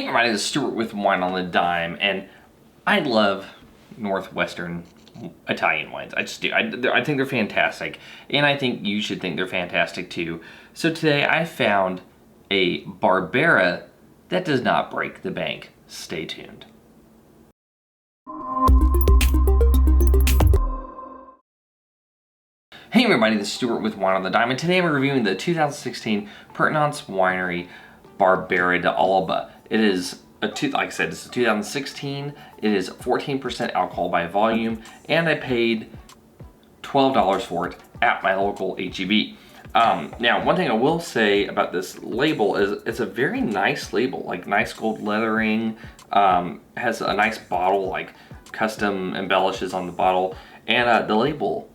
everybody, this is Stuart with Wine on the Dime, and I love Northwestern Italian wines. I just do. I think they're fantastic, and I think you should think they're fantastic too. So today I found a Barbera that does not break the bank. Stay tuned. Hey everybody, this is Stuart with Wine on the Dime, and today I'm reviewing the 2016 Pertinace Winery Barbera D'Alba. It is like I said, it's a 2016. It is 14% alcohol by volume, and I paid $12 for it at my local HEB. Now, one thing I will say about this label is it's a very nice label, like nice gold lettering, has a nice bottle, like custom embellishes on the bottle, and the label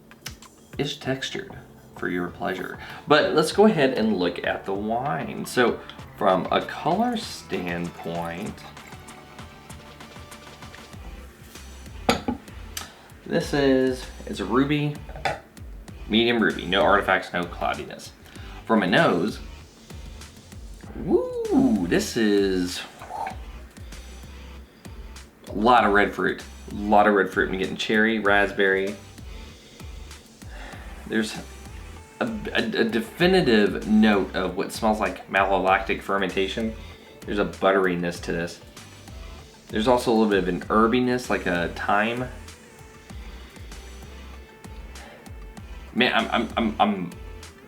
is textured for your pleasure. But let's go ahead and look at the wine. So from a color standpoint, it's a ruby, medium ruby, no artifacts, no cloudiness. From a nose, woo, this is a lot of red fruit. A lot of red fruit. I'm getting cherry, raspberry. There's a definitive note of what smells like malolactic fermentation. There's a butteriness to this. There's also a little bit of an herbiness, like a thyme. Man, I'm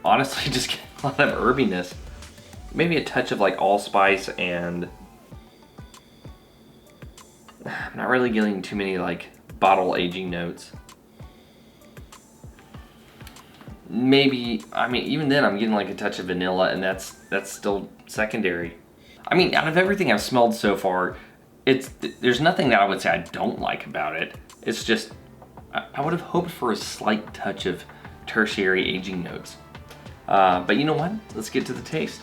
honestly just getting a lot of herbiness. Maybe a touch of like allspice, and I'm not really getting too many like bottle aging notes. Maybe, I mean, even then I'm getting like a touch of vanilla, and that's still secondary. I mean, out of everything I've smelled so far, there's nothing that I would say I don't like about it. It's just, I would have hoped for a slight touch of tertiary aging notes. But you know what? Let's get to the taste.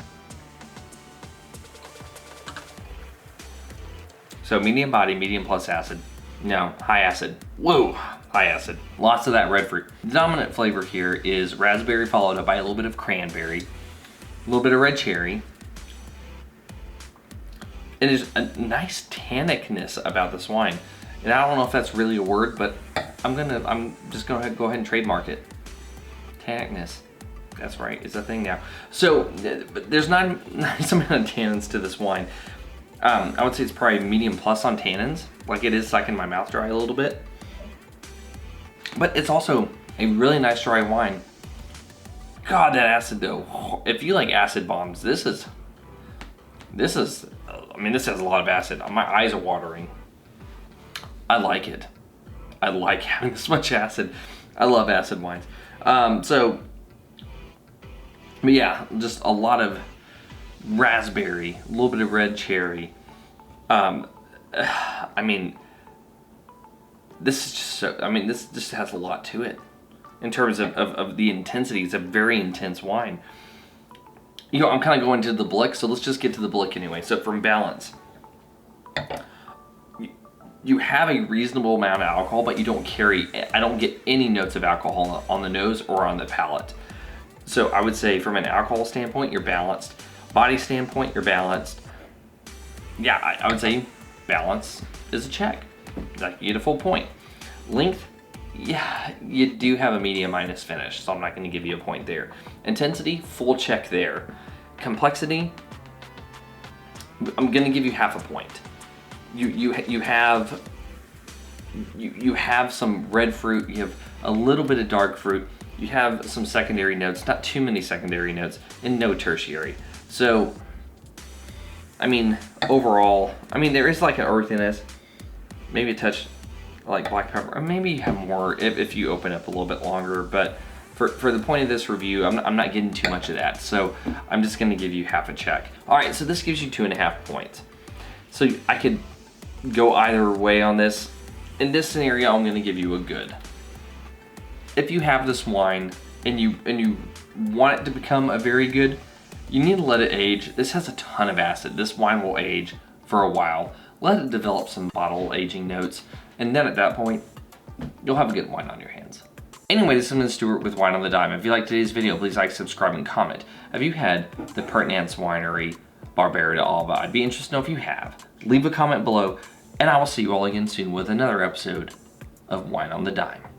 So medium body, medium plus acid. No, high acid. Whoa, high acid. Lots of that red fruit. The dominant flavor here is raspberry, followed up by a little bit of cranberry, a little bit of red cherry. And there's a nice tannicness about this wine. And I don't know if that's really a word, but I'm just gonna go ahead and trademark it. Tannicness. That's right, it's a thing now. So there's not nice amount of tannins to this wine. I would say it's probably medium plus on tannins. Like, it is sucking my mouth dry a little bit. But it's also a really nice dry wine. God, that acid though. If you like acid bombs, this is, I mean, this has a lot of acid. My eyes are watering. I like it. I like having this much acid. I love acid wines. But yeah, just a lot of raspberry, a little bit of red cherry. I mean, this is just so, I mean, this just has a lot to it in terms of the intensity. It's a very intense wine. You know, I'm kind of going to the blick, so let's just get to the blick anyway. So from balance, you have a reasonable amount of alcohol, but you don't I don't get any notes of alcohol on the nose or on the palate. So I would say from an alcohol standpoint, you're balanced. Body standpoint, you're balanced. Yeah, I would say balance is a check. Like, you get a full point. Length, yeah, you do have a medium minus finish, so I'm not going to give you a point there. Intensity, full check there. Complexity, I'm going to give you half a point. You have some red fruit. You have a little bit of dark fruit. You have some secondary notes, not too many secondary notes, and no tertiary. So, I mean, overall, I mean, there is like an earthiness, maybe a touch like black pepper, or maybe you have more if you open up a little bit longer, but for the point of this review, I'm not getting too much of that, so I'm just gonna give you half a check. All right, so this gives you 2.5 points. So I could go either way on this. In this scenario, I'm gonna give you a good. If you have this wine and you want it to become a very good, you need to let it age. This has a ton of acid. This wine will age for a while. Let it develop some bottle aging notes, and then at that point, you'll have a good wine on your hands. Anyway, this has been Stuart with Wine on the Dime. If you liked today's video, please like, subscribe, and comment. Have you had the Pertinace Winery Barbera D'Alba? I'd be interested to know if you have. leave a comment below, and I will see you all again soon with another episode of Wine on the Dime.